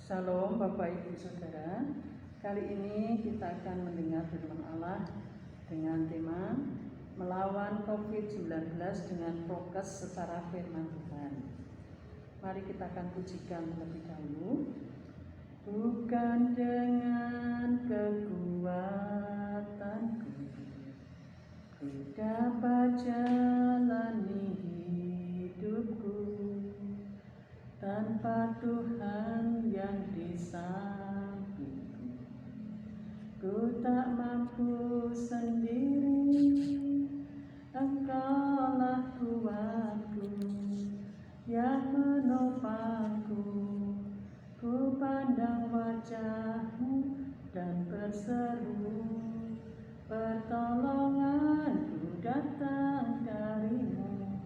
Shalom Bapak Ibu Saudara. Kali ini kita akan mendengar firman Allah dengan tema melawan COVID-19 dengan prokes secara firman Tuhan. Mari kita akan pujikan terlebih dahulu. Bukan dengan kekuatanku ku dapat jalani hidupku, tanpa Tuhan yang di sampingku, ku tak mampu sendiri. Engkaulah kuatku yang menopangku. Ku pandang wajah-Mu dan berseru, pertolonganku datang dari-Mu.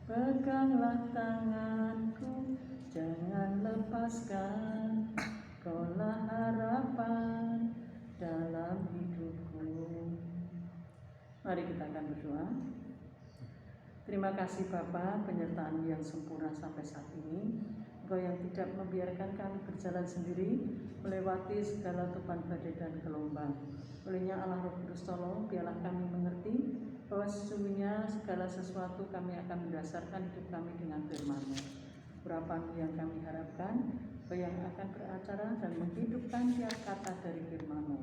Peganglah tanganku, jangan lepaskan, Kaulah harapan dalam hidupku. Mari kita akan berdoa. Terima kasih Bapa, penyertaan yang sempurna sampai saat ini. Engkau yang tidak membiarkan kami berjalan sendiri melewati segala topan badai dan gelombang. Olehnya Allah Roh Kudus, tolong biarlah kami mengerti bahwa sesungguhnya segala sesuatu kami akan mendasarkan hidup kami dengan firman-Mu. Berapa yang kami harapkan, yang akan beracara dan menghidupkan tiap kata dari firman-Mu.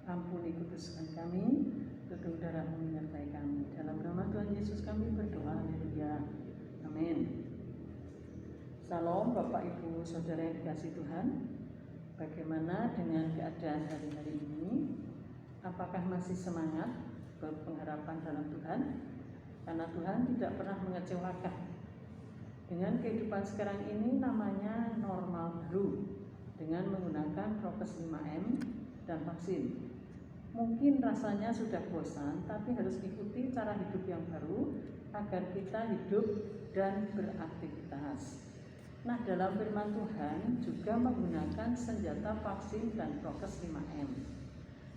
Ampuni kuduskan kami, tutup darah-Mu menyertai kami. Dalam nama Tuhan Yesus kami berdoa, haleluya, amin. Salam Bapak Ibu Saudara yang dikasihi Tuhan. Bagaimana dengan keadaan hari-hari ini? Apakah masih semangat berpengharapan dalam Tuhan? Karena Tuhan tidak pernah mengecewakan. Dengan kehidupan sekarang ini namanya normal baru, dengan menggunakan prokes 5M dan vaksin. Mungkin rasanya sudah bosan, tapi harus ikuti cara hidup yang baru agar kita hidup dan beraktivitas. Nah, dalam firman Tuhan juga menggunakan senjata vaksin dan prokes 5M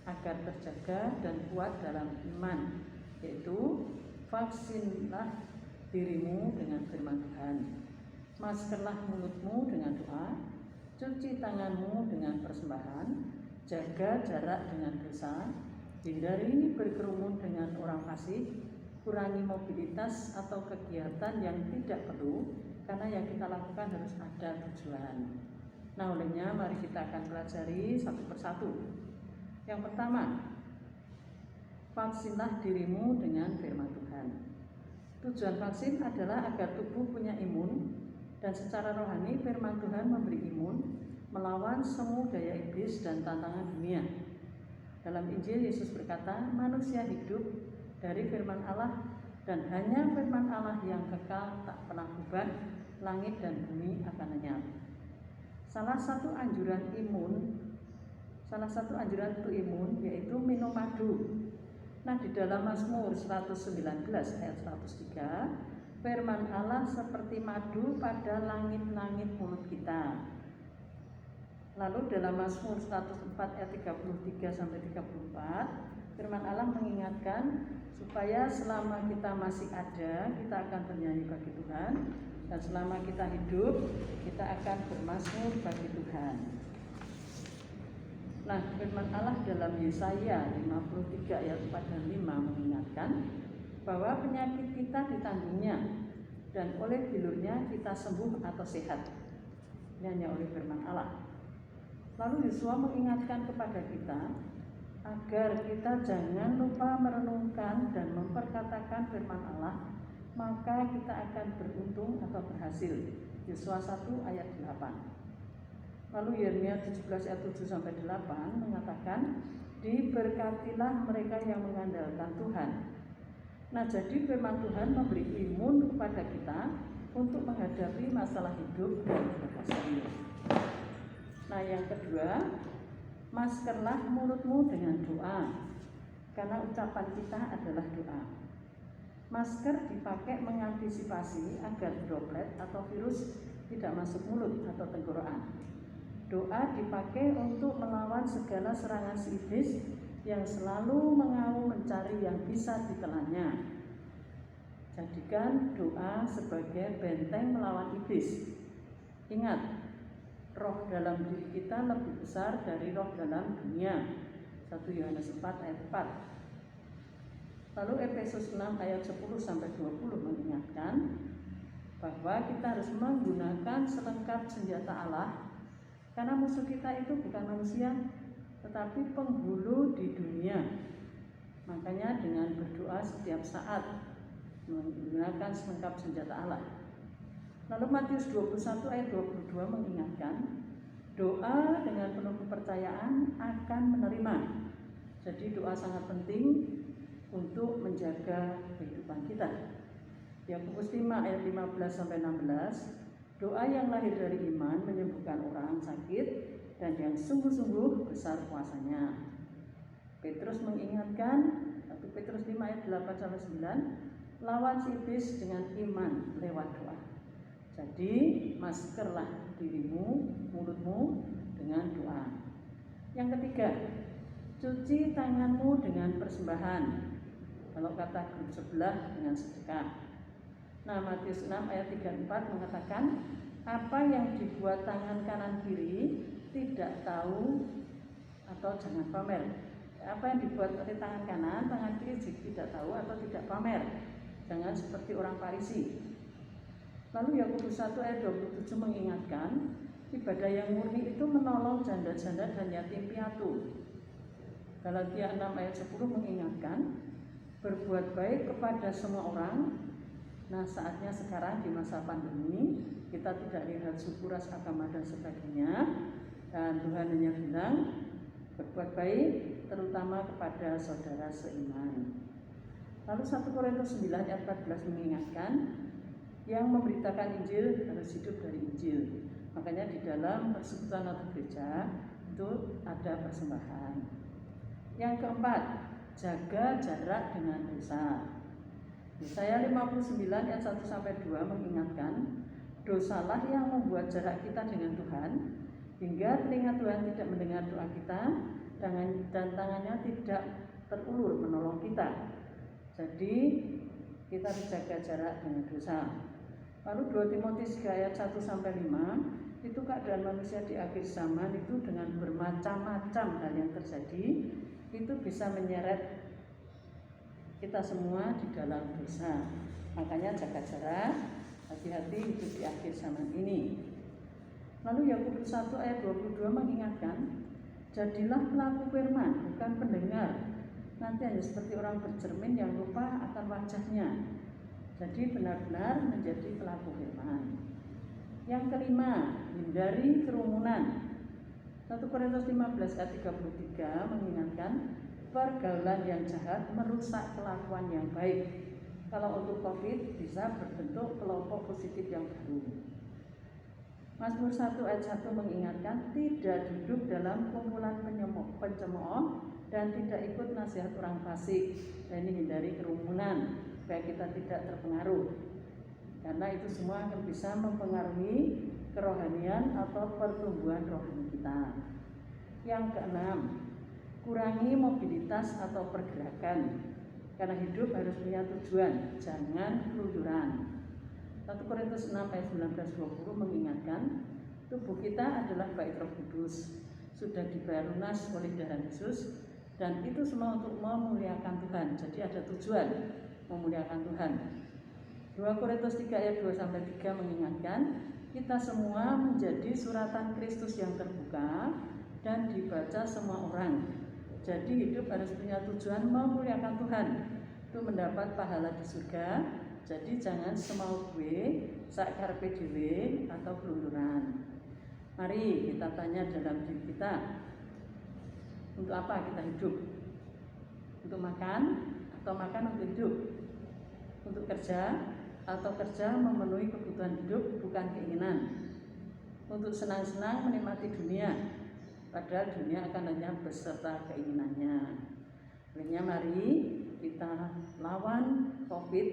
agar terjaga dan kuat dalam iman, yaitu vaksinlah dirimu dengan firman Tuhan, maskerlah mulutmu dengan doa, cuci tanganmu dengan persembahan, jaga jarak dengan dosa, hindari berkerumun dengan orang fasik, kurangi mobilitas atau kegiatan yang tidak perlu, karena yang kita lakukan harus ada tujuan. Nah, olehnya mari kita akan pelajari satu persatu. Yang pertama, vaksinlah dirimu dengan firman Tuhan. Tujuan vaksin adalah agar tubuh punya imun, dan secara rohani firman Tuhan memberi imun melawan semu daya iblis dan tantangan dunia. Dalam Injil Yesus berkata, manusia hidup dari firman Allah, dan hanya firman Allah yang kekal tak pernah berubah, langit dan bumi akan lenyap. Salah satu anjuran untuk imun yaitu minum madu. Nah, di dalam Mazmur 119 ayat 103, firman Allah seperti madu pada langit-langit mulut kita. Lalu dalam Mazmur 104 ayat 33 sampai 34, firman Allah mengingatkan supaya selama kita masih ada, kita akan bernyanyi bagi Tuhan, dan selama kita hidup, kita akan bermazmur bagi Tuhan. Nah, firman Allah dalam Yesaya 53 ayat 4 dan 5 mengingatkan bahwa penyakit kita ditanggung-Nya, dan oleh bilurnya kita sembuh atau sehat. Ini hanya oleh firman Allah. Lalu Yesua mengingatkan kepada kita agar kita jangan lupa merenungkan dan memperkatakan firman Allah, maka kita akan beruntung atau berhasil. Yesua 1 ayat 8. Lalu Yeremia 17 ayat 7 sampai 8 mengatakan, diberkatilah mereka yang mengandalkan Tuhan. Nah, jadi firman Tuhan memberi imun kepada kita untuk menghadapi masalah hidup dan berhasil. Nah, yang kedua, maskerlah mulutmu dengan doa, karena ucapan kita adalah doa. Masker dipakai mengantisipasi agar droplet atau virus tidak masuk mulut atau tenggorokan. Doa dipakai untuk melawan segala serangan si iblis yang selalu mengaum mencari yang bisa ditelannya. Jadikan doa sebagai benteng melawan iblis. Ingat, roh dalam diri kita lebih besar dari roh dalam dunia. 1 Yohanes 4 ayat 4. Lalu Efesus 6 ayat 10 sampai 20 mengingatkan bahwa kita harus menggunakan selengkap senjata Allah, karena musuh kita itu bukan manusia tetapi penghulu di dunia. Makanya dengan berdoa setiap saat menggunakan selengkap senjata Allah. Lalu Matius 21 ayat 22 mengingatkan doa dengan penuh kepercayaan akan menerima. Jadi doa sangat penting untuk menjaga kehidupan kita. Yakobus 5 ayat 15 sampai 16, doa yang lahir dari iman menyembuhkan orang sakit dan yang sungguh-sungguh besar kuasanya. Petrus mengingatkan 1 Petrus 5 ayat 8 sampai 9, lawan si iblis dengan iman lewat doa. Jadi maskerlah dirimu, mulutmu dengan doa. Yang ketiga, cuci tanganmu dengan persembahan. Kalau kata grup sebelah dengan sedekah. Nah, Matius 6 ayat 34 mengatakan, apa yang dibuat tangan kanan kiri tidak tahu atau jangan pamer. Apa yang dibuat oleh tangan kanan, tangan kiri tidak tahu atau tidak pamer. Jangan seperti orang Farisi. Lalu Yakobus 1 ayat 27 mengingatkan, ibadah yang murni itu menolong janda-janda dan yatim piatu. Galatia 6 ayat 10 mengingatkan, berbuat baik kepada semua orang. Nah, saatnya sekarang di masa pandemi kita tidak lihat suku, ras, agama dan sebagainya, dan Tuhan hanya bilang berbuat baik terutama kepada saudara seiman. Lalu 1 Korintus 9 ayat 14 mengingatkan yang memberitakan Injil harus hidup dari Injil. Makanya di dalam persekutuan atau gereja itu ada persembahan. Yang keempat, jaga jarak dengan dosa. Yesaya 59 ayat 1 sampai 2 mengingatkan, dosalah yang membuat jarak kita dengan Tuhan hingga telinga Tuhan tidak mendengar doa kita dan tangannya tidak terulur menolong kita. Jadi kita harus jaga jarak dengan dosa. Lalu 2 Timotius 3 ayat 1 sampai 5, itu keadaan manusia di akhir zaman itu dengan bermacam-macam hal yang terjadi, itu bisa menyeret kita semua di dalam dosa. Makanya jaga jarak, hati-hati hidup di akhir zaman ini. Lalu Yakobus 1 ayat 22 mengingatkan, jadilah pelaku firman, bukan pendengar. Nanti hanya seperti orang bercermin yang lupa akan wajahnya. Jadi benar-benar menjadi pelaku firman. Yang kelima, hindari kerumunan. 1 Korintus 15 ayat 33 mengingatkan, pergaulan yang jahat merusak kelakuan yang baik. Kalau untuk COVID bisa berbentuk kelompok positif yang baru. Mazmur 1 ayat 1 mengingatkan, tidak duduk dalam kumpulan pencemooh dan tidak ikut nasihat orang fasik. Dan ini hindari kerumunan supaya kita tidak terpengaruh. Karena itu semua akan bisa mempengaruhi kerohanian atau pertumbuhan rohani kita. Yang keenam, kurangi mobilitas atau pergerakan, karena hidup harus punya tujuan, jangan keluyuran. 1 Korintus 6 ayat 19-20 mengingatkan, tubuh kita adalah bait Roh Kudus, sudah dibayar lunas oleh darah Yesus, dan itu semua untuk memuliakan Tuhan. Jadi ada tujuan memuliakan Tuhan. 2 Korintus 3 ayat 2-3 mengingatkan, kita semua menjadi suratan Kristus yang terbuka dan dibaca semua orang. Jadi hidup harus punya tujuan memuliakan Tuhan, itu mendapat pahala di surga. Jadi jangan semau gue, sak karepe dhewe atau keluyuran. Mari kita tanya dalam diri kita, untuk apa kita hidup? Untuk makan atau makan untuk hidup? Untuk kerja atau kerja memenuhi kebutuhan hidup bukan keinginan? Untuk senang-senang menikmati dunia, padahal dunia akan hanya beserta keinginannya. Olehnya mari kita lawan COVID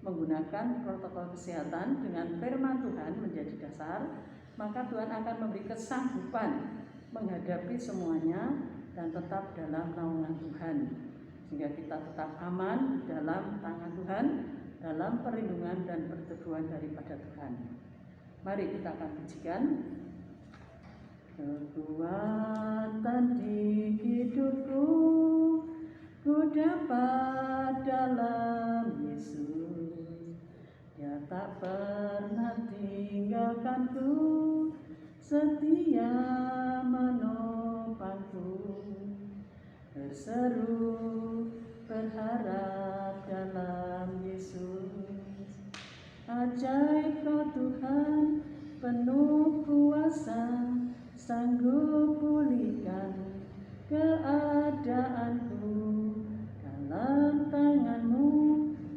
menggunakan protokol kesehatan dengan firman Tuhan menjadi dasar, maka Tuhan akan memberi kesanggupan menghadapi semuanya dan tetap dalam naungan Tuhan, sehingga kita tetap aman dalam tangan Tuhan, dalam perlindungan dan perteduhan daripada Tuhan. Mari kita akan pujikan kekuatan di hidupku ku dapat dalam Yesus. Dia tak pernah tinggalkanku, setia menopangku. Berseru berharap dalam Yesus. Ajaib kau Tuhan, penuh kuasa, sanggup pulihkan keadaanku. Dalam tangan-Mu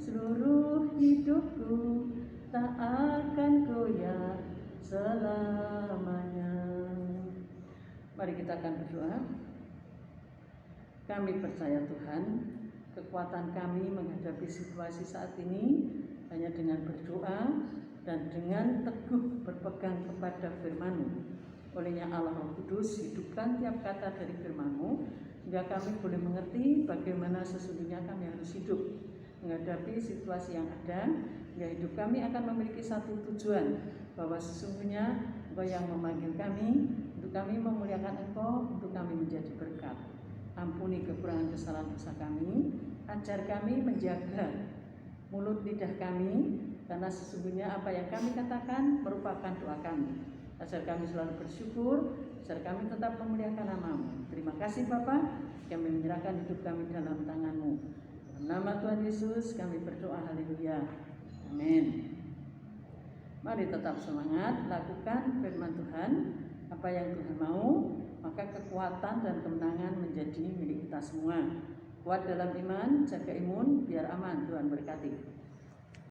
seluruh hidupku tak akan goyah selamanya. Mari kita akan berdoa. Kami percaya Tuhan, kekuatan kami menghadapi situasi saat ini hanya dengan berdoa dan dengan teguh berpegang kepada firman-Mu. Olehnya Allah Roh Kudus, hidupkan tiap kata dari firman-Mu, hingga kami boleh mengerti bagaimana sesungguhnya kami harus hidup menghadapi situasi yang ada, hingga hidup kami akan memiliki satu tujuan, bahwa sesungguhnya Engkau yang memanggil kami, untuk kami memuliakan Engkau, untuk kami menjadi berkat. Ampuni kekurangan kesalahan dosa kami, ajar kami menjaga mulut lidah kami, karena sesungguhnya apa yang kami katakan merupakan doa kami. Ajar kami selalu bersyukur, ajar kami tetap memuliakan nama-Mu. Terima kasih Bapa, kami menyerahkan hidup kami dalam tangan-Mu. Dalam nama Tuhan Yesus kami berdoa, haleluya, amin. Mari tetap semangat, lakukan firman Tuhan. Apa yang Tuhan mau, maka kekuatan dan kemenangan menjadi milik kita semua. Kuat dalam iman, jaga imun, biar aman. Tuhan berkati.